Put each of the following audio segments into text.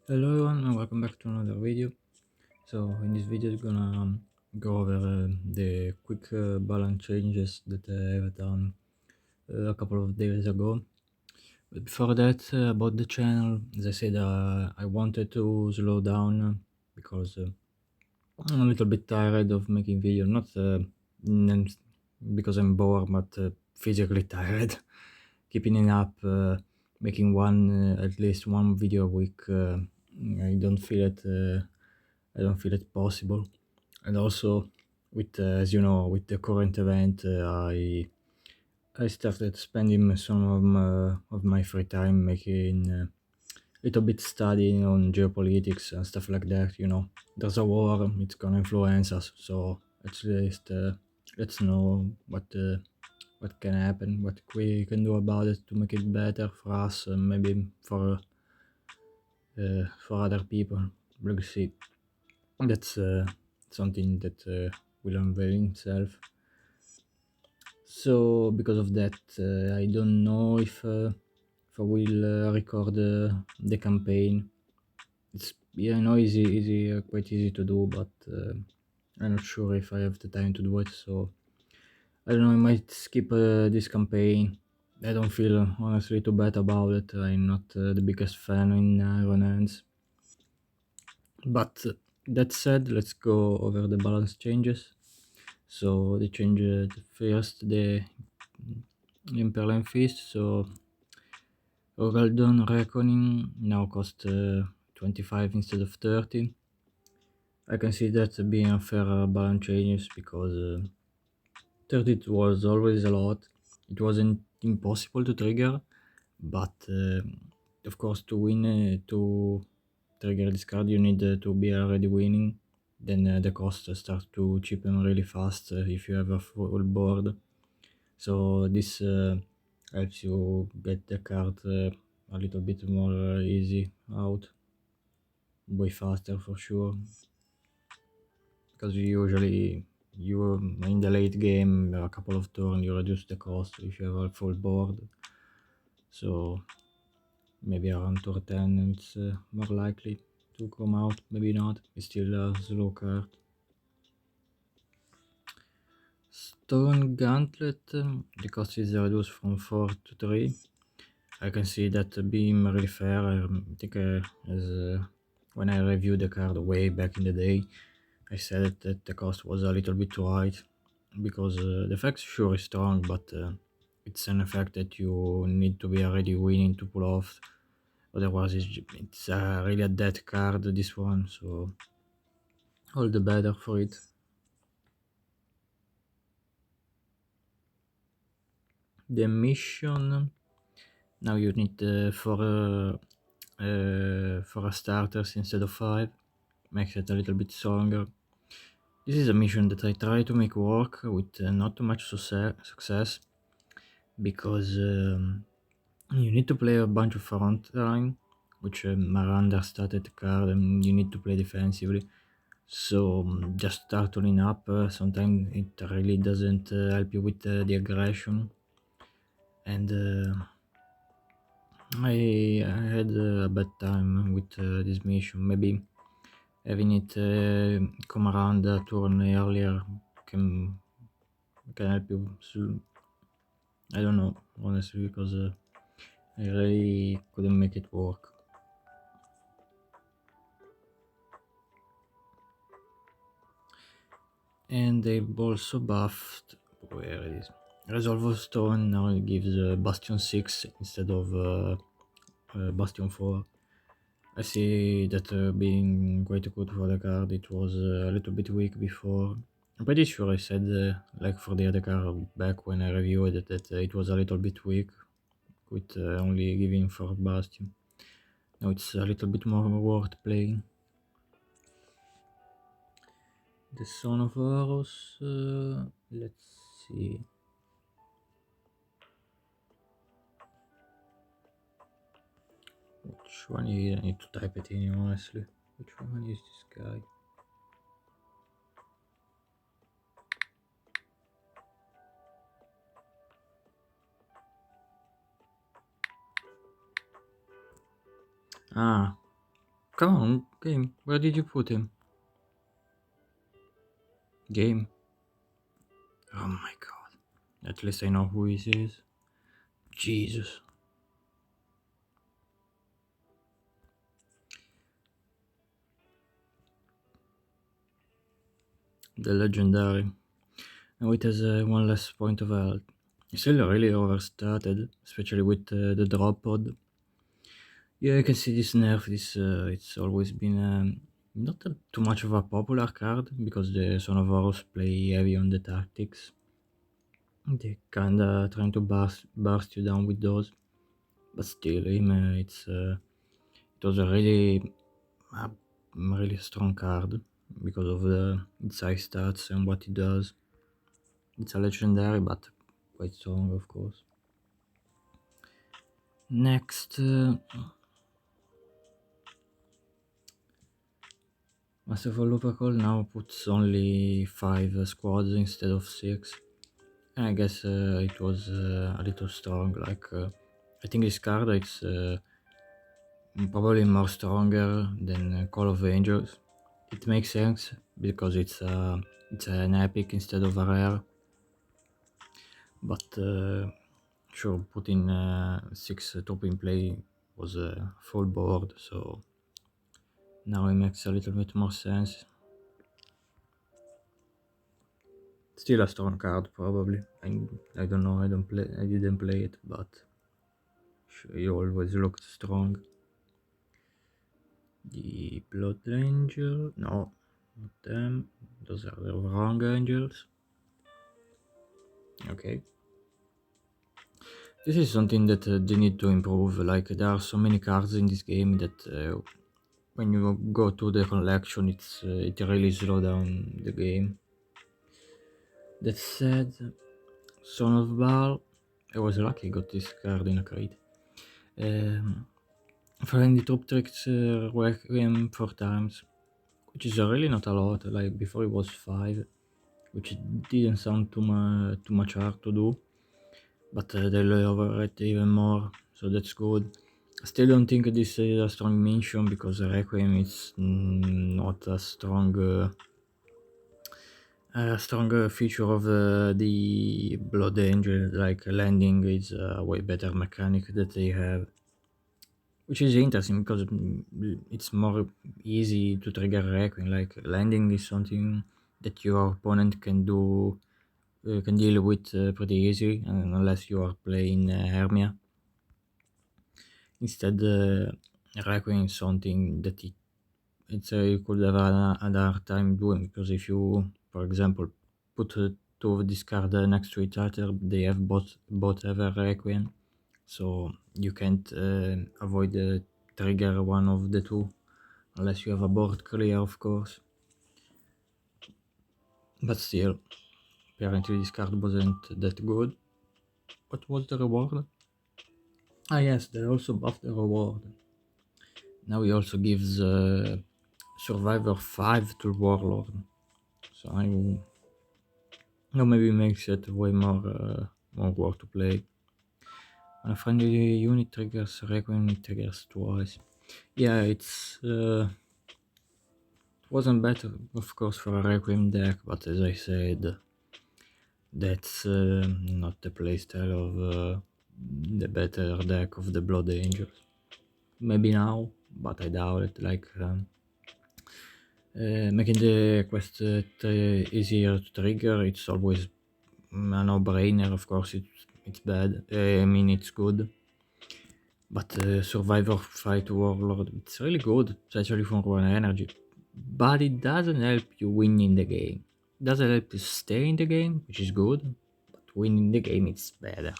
Hello everyone and welcome back to another video. So in this video I'm gonna go over the quick balance changes that I have done a couple of days ago. But before that, about the channel, as I said, I wanted to slow down because I'm a little bit tired of making videos, not n- because I'm bored, but physically tired. Keeping it up, making at least one video a week. I don't feel it. I don't feel it possible. And also, with as you know, with the current event, I started spending some of my free time making little bit studying on geopolitics and stuff like that. There's a war; it's gonna influence us, so at least let's know what can happen, what we can do about it to make it better for us, and maybe for other people. We'll see. That's something that will unveil itself. So because of that, I don't know if I will record the campaign. It's quite easy to do, but I'm not sure if I have the time to do it. So I don't know. I might skip this campaign. I don't feel honestly too bad about it. I'm not the biggest fan in Iron Hands. But that said, let's go over the balance changes. So they changed first the Imperial Feast. So Ogaldon Reckoning now cost 25 instead of 30. I can see that being a fair balance changes because 30 was always a lot. It wasn't impossible to trigger, but of course to win to trigger this card you need to be already winning. Then the cost starts to cheapen really fast if you have a full board. So this helps you get the card a little bit more easy out, way faster for sure. Because you in the late game a couple of turns you reduce the cost if you have a full board. So maybe around turn 10 it's more likely to come out, maybe not. It's still a slow card. Stone Gauntlet, the cost is reduced from 4 to 3. I can see that being really fair. I think as when I reviewed the card way back in the day, I said that the cost was a little bit too high because the effect sure is strong, but it's an effect that you need to be already winning to pull off. Otherwise, it's really a dead card, this one, so all the better for it. The mission, now you need for a starters instead of 5, makes it a little bit stronger. This is a mission that I try to make work with not too much success because you need to play a bunch of front line, which are understated card, and you need to play defensively. So just start turning up. Sometimes it really doesn't help you with the aggression, and I had a bad time with this mission. Maybe having it come around a turn earlier can can help you. I don't know honestly because I really couldn't make it work. And they've also buffed where it is. Resolve of Stone now it gives Bastion 6 instead of Bastion 4. I see that being quite good for the card. It was a little bit weak before. I'm pretty sure I said, like for the other card back when I reviewed it, that it was a little bit weak with only giving for Bastion. Now it's a little bit more worth playing. The Son of Horus, let's see. Which one is, I need to type it in honestly. Which one is this guy? Ah, Come on, game. Where did you put him? Game. Oh my god. At least I know who he is. Jesus. The legendary. Now it has one less point of health. It's still really overstated, especially with the drop pod. Yeah, you can see this nerf. It's always been not too much of a popular card because the Son of Horus play heavy on the tactics. They kinda trying to burst you down with those, but still, him it was a really strong card because of its high stats and what it does. It's a legendary, but quite strong, of course. Next, Master of Lupercal now puts only 5 squads instead of 6. And I guess it was a little strong. I think this card it's probably more stronger than Call of Angels. It makes sense because it's an epic instead of a rare. But sure, putting 6 top in play was a full board, so now it makes a little bit more sense. Still a strong card, probably. I don't know. I didn't play it, but he always looked strong. The Blood Angel? No, not them. Those are the wrong angels. Okay. This is something that they need to improve. Like there are so many cards in this game that when you go to the collection, it really slow down the game. That said, Son of Baal, I was lucky I got this card in a crate. Friendly top tricks Requiem 4 times, which is really not a lot. Like before it was 5, which didn't sound too much hard to do, but they lower it even more, so that's good. I still don't think this is a strong mention because Requiem is not a strong feature of the Blood Angel. Like landing is a way better mechanic that they have, which is interesting because it's more easy to trigger Requiem. Like landing is something that your opponent can deal with pretty easy, unless you are playing Hermia. Instead, Requiem is something that you could have another time doing, because if you, for example, put two of this card next to each other, they have both have a Requiem, so you can't avoid the trigger one of the two, unless you have a board clear, of course. But still, apparently this card wasn't that good. What was the reward? Ah yes, they also buffed the reward. Now he also gives Survivor 5 to Warlord. So I know maybe makes it way more worth to play. When a friendly unit triggers Requiem, it triggers twice. Yeah, it wasn't better, of course, for a Requiem deck, but as I said, that's not the playstyle of the better deck of the Blood Angels. Maybe now, but I doubt it. Making the quest easier to trigger, it's always a no-brainer. Of course, it's bad. I mean, it's good. But Survivor Fight Warlord, it's really good, especially for 1 energy. But it doesn't help you win in the game. It doesn't help you stay in the game, which is good. But winning the game, it's better.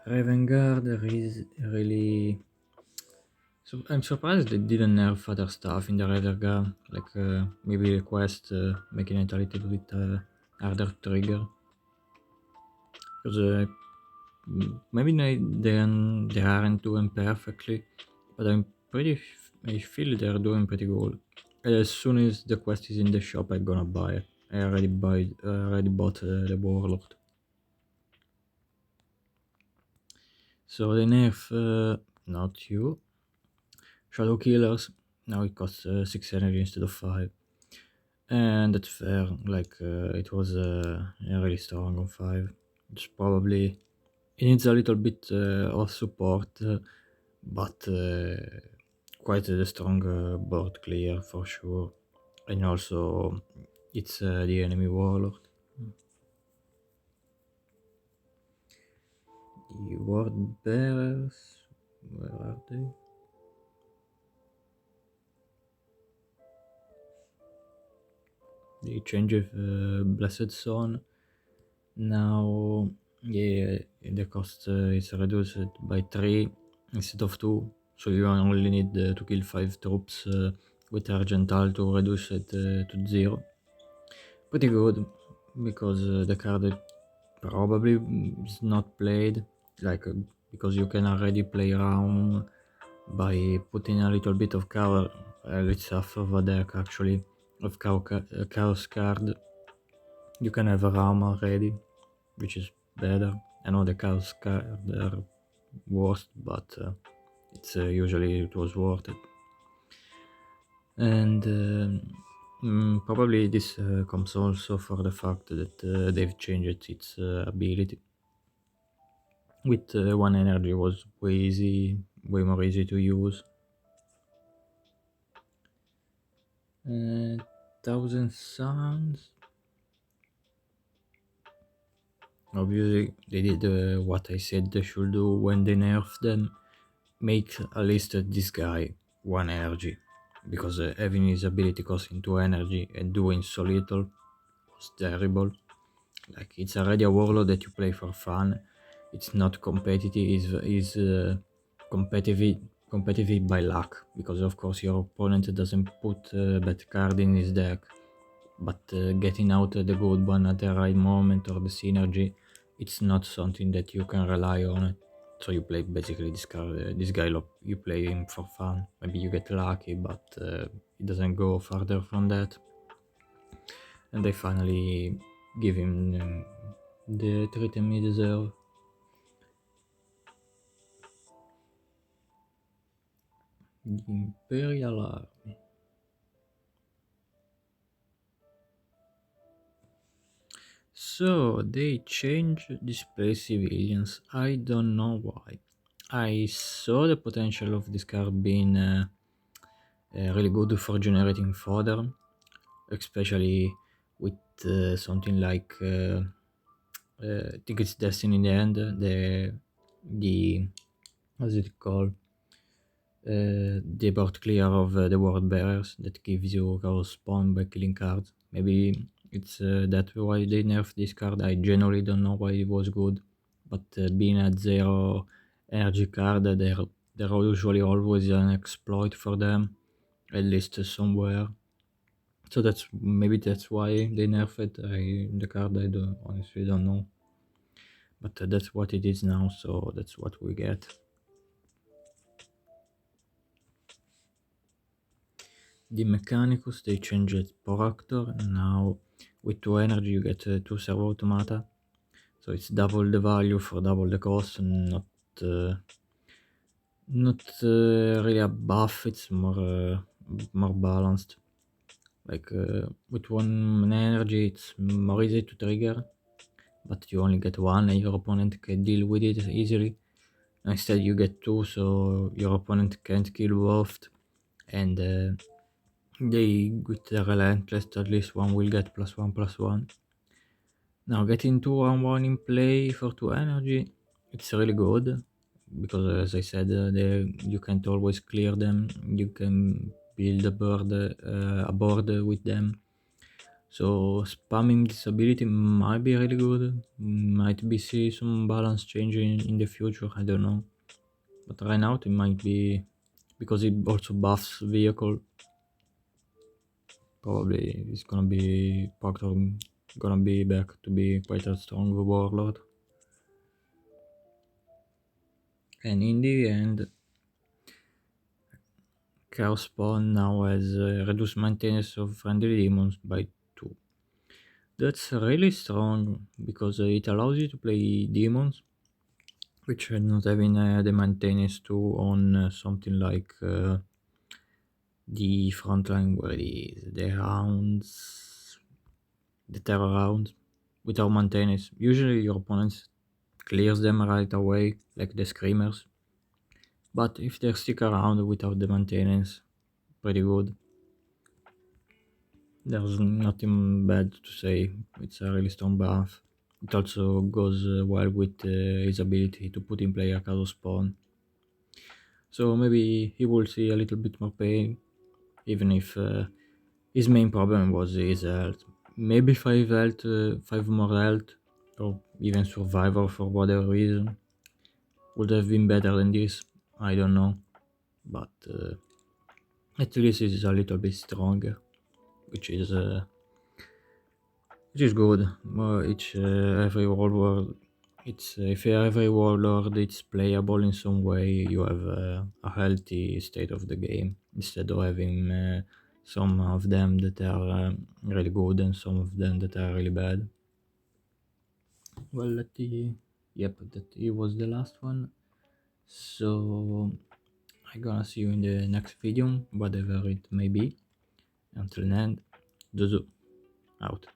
Raven Guard is really... So I'm surprised they didn't nerf other stuff in the Raven Guard, like maybe the quest, making it a little bit harder to trigger. Because maybe they aren't doing perfectly, but I feel they're doing pretty good. As soon as the quest is in the shop, I'm gonna buy it. I already bought the Warlord. So they nerf not you. Shadow Killers. Now it costs 6 energy instead of 5. And that's fair, like it was really strong on 5. It's probably, it needs a little bit of support, but quite a strong board clear for sure. And also, it's the enemy warlord. The word bearers, where are they? They changed Blessed Son. Now, yeah, the cost is reduced by 3 instead of 2. So you only need to kill 5 troops with Argental to reduce it to 0. Pretty good, because the card probably is not played, like because you can already play around by putting a little bit of cover. It's half of a deck actually of chaos card. You can have a ram already, which is better. I know the chaos card are worst, but it's usually it was worth it. And probably this comes also for the fact that they've changed its ability. With 1 energy was way more easy to use. 1000 Suns. Obviously, they did what I said they should do when they nerfed them. Make at least this guy 1 energy. Because having his ability costing 2 energy and doing so little was terrible. Like, it's already a warlord that you play for fun. It's not competitive, it's competitive by luck. Because of course your opponent doesn't put bad card in his deck. But getting out the good one at the right moment or the synergy, it's not something that you can rely on. So you play basically this card, this guy. You play him for fun. Maybe you get lucky, but it doesn't go further from that. And they finally give him the treatment he deserves. The Imperial Army. So they change display civilians. I don't know why. I saw the potential of this card being really good for generating fodder, especially with something like I think it's Destiny in the end. The what's it called? The board clear of the word bearers that gives you chaos spawn by killing cards. Maybe it's that why they nerfed this card. I generally don't know why it was good, but being at 0 energy card, there usually always an exploit for them, at least somewhere. So that's why they nerfed it. The card I honestly don't know, but that's what it is now. So that's what we get. The Mechanicus, they changed Poractor. Now with 2 energy you get 2 servo automata. So it's double the value for double the cost, and not really a buff. It's more balanced. Like with 1 energy it's more easy to trigger, but you only get 1 and your opponent can deal with it easily. Instead you get 2, so your opponent can't kill both, and they with the relentless at least one will get +1/+1. Now getting 2 on 1 in play for 2 energy, it's really good, because as I said, you can't always clear them. You can build a board with them. So spamming this ability might be really good. Might be see some balance changing in the future. I don't know, but right now it might be, because it also buffs vehicle. Probably it's gonna be Proctor gonna be back to be quite a strong warlord. And in the end, Chaos Spawn now has reduced maintenance of friendly demons by 2. That's really strong, because it allows you to play demons, which are not having the maintenance 2 on something like the front line where the rounds, the terror rounds, without maintenance. Usually your opponents clears them right away, like the screamers. But if they stick around without the maintenance, pretty good. There's nothing bad to say. It's a really strong buff. It also goes well with his ability to put in play a card spawn. So maybe he will see a little bit more pain, even if his main problem was his health. Maybe 5 health, 5 more health, or even survivor for whatever reason would have been better than this. I don't know, but at least it's a little bit stronger, which is uh, which is good. Each every warlord, it's if every warlord it's playable in some way, you have a healthy state of the game instead of having some of them that are really good and some of them that are really bad. Well, that it was the last one. So I'm gonna see you in the next video, whatever it may be. Until then, Zuzu out.